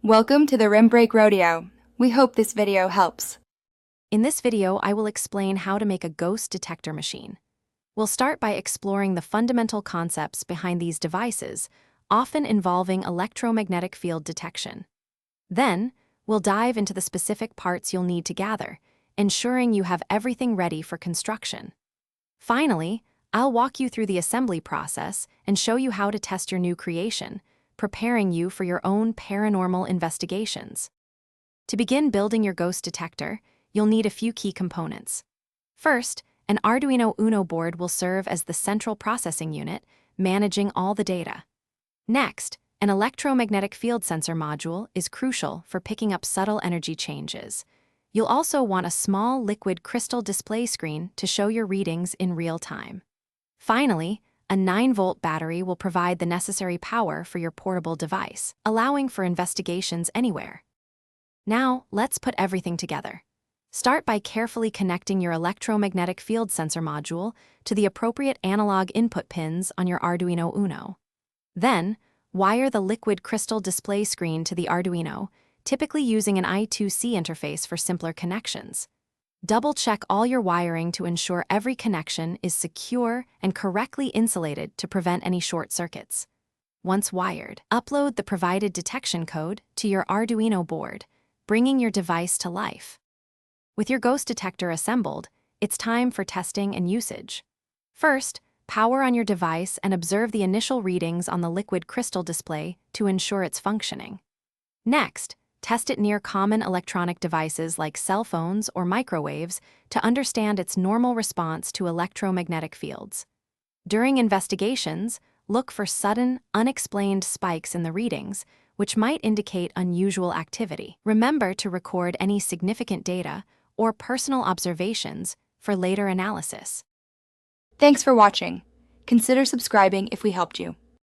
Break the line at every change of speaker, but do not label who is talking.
Welcome to the Rim Break Rodeo. We hope this video helps.
In this video, I will explain how to make a ghost detector machine. We'll start by exploring the fundamental concepts behind these devices, often involving electromagnetic field detection. Then, we'll dive into the specific parts you'll need to gather, ensuring you have everything ready for construction. Finally, I'll walk you through the assembly process and show you how to test your new creation, preparing you for your own paranormal investigations. To begin building your ghost detector, you'll need a few key components. First, an Arduino Uno board will serve as the central processing unit, managing all the data. Next, an electromagnetic field sensor module is crucial for picking up subtle energy changes. You'll also want a small liquid crystal display screen to show your readings in real time. Finally, a 9-volt battery will provide the necessary power for your portable device, allowing for investigations anywhere. Now, let's put everything together. Start by carefully connecting your electromagnetic field sensor module to the appropriate analog input pins on your Arduino Uno. Then, wire the liquid crystal display screen to the Arduino, typically using an I2C interface for simpler connections. Double-check all your wiring to ensure every connection is secure and correctly insulated to prevent any short circuits. Once wired, upload the provided detection code to your Arduino board, bringing your device to life. With your ghost detector assembled, it's time for testing and usage. First, power on your device and observe the initial readings on the liquid crystal display to ensure it's functioning. Next, test it near common electronic devices like cell phones or microwaves to understand its normal response to electromagnetic fields. During investigations, look for sudden, unexplained spikes in the readings, which might indicate unusual activity. Remember to record any significant data or personal observations for later analysis.
Thanks for watching. Consider subscribing if we helped you.